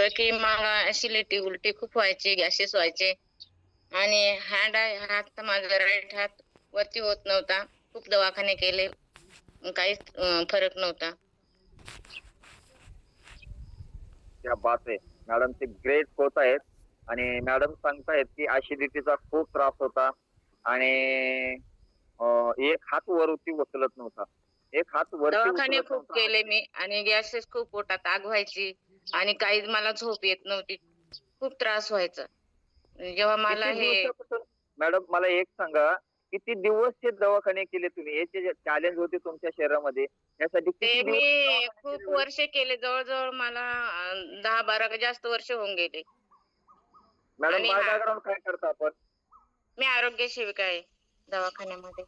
होतं की मला ऍसिडिटी, उलटी खूप व्हायची, गॅसेस व्हायचे आणि हात माझा राईट हात वरती होत नव्हता. खूप दवाखाने केले, काहीच फरक नव्हता. क्या बात आहे. मॅडम ते ग्रेट होत आहेत आणि मॅडम सांगतायत की ऍसिडिटीचा खूप त्रास होता आणि एक हात वरती उचलत नव्हता. एक हात वरती दवाखाने उचलत खूप नव्हता. केले मी आणि गॅसेस खूप पोटात आग व्हायची आणि काही मला झोप येत नव्हती. खूप त्रास व्हायचा. जेव्हा मला किती हे दिवसापासून मॅडम मला एक सांगा, किती दिवस हे दवाखाने केले तुम्ही? याचे जे चॅलेंज होते तुमच्या शरीरामध्ये यासाठी ते किती मी दिवस दवाखाने केले खूप बरं? वर्ष केले. जवळ-जवळ मला 10-12 का जास्त वर्ष होऊन गेले. मॅडम आणि बॅकग्राऊंड काय करता आपण? मी आरोग्य सेविका आहे दवाखान्यामध्ये.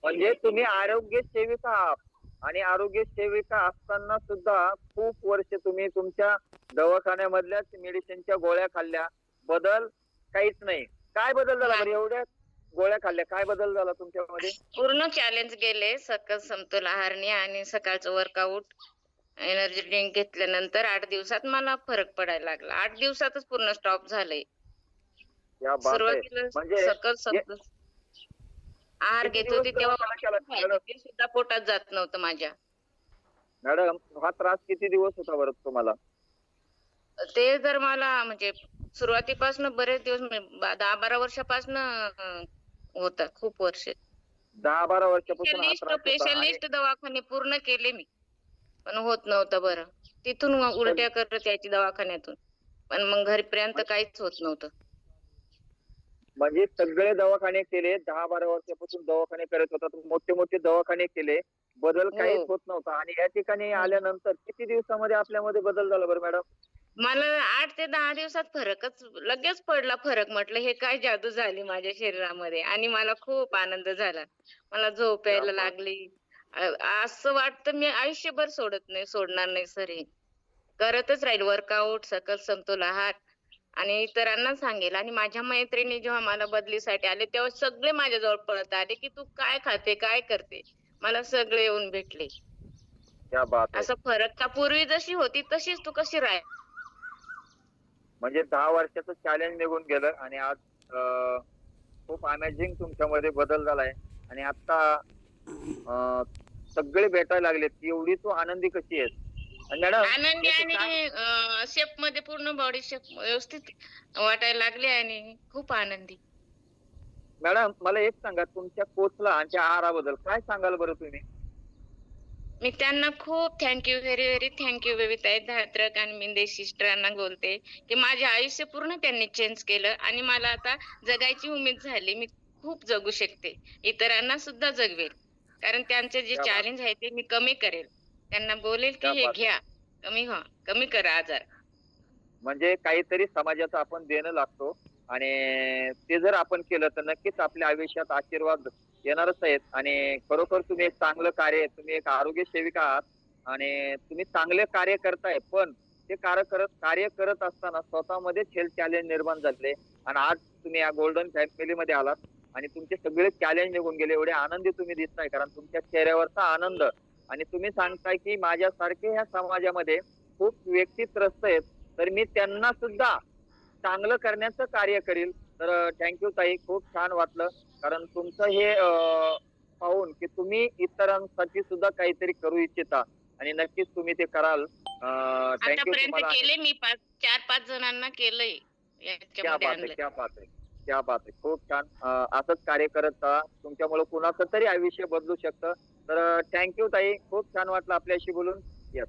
म्हणजे तुम्ही आरोग्य सेविका आहात आणि आरोग्य सेविका असताना सुद्धा खूप वर्ष तुम्ही तुमच्या दवाखान्यामधल्याच मेडिसिनच्या गोळ्या खाल्ल्या. बदल काहीच नाही. काय बदल झाला बरं नाही. एवढ्या गोळ्या खाल्ल्या? काय बदल झाला तुमच्यामध्ये? पूर्ण चॅलेंज गेले. सकस समतोल आहारनी आणि सकाळचं वर्कआउट, एनर्जी ड्रिंक घेतल्यानंतर 8 दिवसात मला फरक पडायला लागला. 8 दिवसातच पूर्ण स्टॉप झालंय. क्या बात है. सुरुवातीला म्हणजे सकस हे समतोल आहार किती घेत दिवस होती तेव्हा दवाखाना मला केला खूप व्हायचं. मॅडम? ते सुद्धा पोटात जात नव्हतं माझ्या. मॅडम हा त्रास किती दिवस होता बरं तुम्हाला? ते जर मला म्हणजे सुरुवातीपासून बरेच दिवस 10-12 वर्षापासून होतं. खूप वर्ष. 10-12 वर्षापासून हा स्पेशलिस्ट त्रास होता आणि स्पेशलिस्ट दवाखाने पूर्ण केले मी. पण होत नव्हतं बरं. तिथून मग सग उलट्या करत यायची दवाखान्यातून. पण मग घरीपर्यंत काहीच होत नव्हतं. म्हणजे सगळे दवाखाने केले. 10-12 वर्षापासून दवाखाने करत होता. मोठे-मोठे दवाखाने केले. बदल काहीच हो. होत नव्हता आणि या ठिकाणी हं. आल्यानंतर किती दिवसामध्ये आपल्यामध्ये बदल झाला बरं मॅडम? मला 8 ते 10 दिवसात फरकच लगेच पडला फरक. म्हटलं हे काय जादू झाली माझ्या शरीरामध्ये आणि मला खूप आनंद झाला. मला झोप क्या यायला बात लागली. असं वाटतं मी आयुष्यभर सोडणार नाही सर हे. करतच राहील वर्कआउट, सकस समतोल आहार आणि इतरांना सांगेल आणि माझ्या मैत्रिणी जेव्हा मला बदलीसाठी आले, तेव्हा सगळे माझ्याजवळ पळत आले, की "तू काय खाते? काय करते?" मला सगळे येऊन भेटले. क्या बात है. असा फरक का पूर्वी जशी होती तशीच तू कशी राह म्हणजे 10 वर्षाचं चॅलेंज निघून गेलं आणि आज खूप अमेझिंग तुमच्यामध्ये बदल झालाय आणि आता अ, सगळे भेटायला लागलेत, की एवढी तू आनंदी कशी आहेस? आणि मॅडम आनंदी याचं आणि काय शेपमध्ये पूर्ण बॉडी शेप व्यवस्थित वाटायला लागली आणि खूप आनंदी. मॅडम मला एक सांगा तुमच्या कोचला आणि त्या आहाराबद्दल काय सांगाल बरं तुम्ही? मी त्यांना खूप very, very thank you Babitai Dhatrak आणि मिंदे सिस्टरांना बोलते, की माझे आयुष्य पूर्ण त्यांनी चेंज केलं आणि मला आता जगायची उमेद झाली. मी खूप जगू शकते. इतरांना सुद्धा जगवेल. कारण त्यांचे जे क्या बात चॅलेंज आहे ते मी कमी करेल. त्यांना बोलेल, की क्या हे बात है. घ्या, कमी व्हा, कमी करा आजार. म्हणजे काहीतरी समाजाचं आपण देणं लागतो आणि ते जर आपण केलं तर नक्कीच आपल्या आयुष्यात आशीर्वाद येणारच आहेत आणि खरोखर तुम्ही एक चांगलं कार्य तुम्ही एक आरोग्य सेविका आहात आणि तुम्ही चांगले कार्य करताय पण ते कार्य करत असताना स्वतःमध्येच हेल्थ चॅलेंज निर्माण झाले आणि आज तुम्ही या गोल्डन फॅमिलीमध्ये आलात आणि तुमचे सगळे चॅलेंज निघून गेले एवढे आनंदी तुम्ही दिसताय कारण तुमच्या चेहऱ्यावरचा आनंद आणि तुम्ही सांगताय की माझ्यासारखे ह्या समाजामध्ये खूप व्यक्ती त्रस्त आहेत तर मी त्यांना सुद्धा चांगलं करण्याचं कार्य करील. तर थँक यू ताई. खूप छान वाटलं. कारण तुमचं हे पाहून की तुम्ही इतरांसाठी सुद्धा काहीतरी करू इच्छिता आणि नक्कीच तुम्ही ते कराल. आतापर्यंत तुम्हाला आणि केले मी 4-5 जणांना केलंय क्या याच्यामध्ये बात है! आणलंय. क्या बात है! क्या बात है! खूप छान. असंच कार्य करत राहा. तुमच्यामुळे कुणाचं तरी आयुष्य बदलू शकतं. तर ताई. खूप छान वाटलं आपल्याशी बोलून. येस.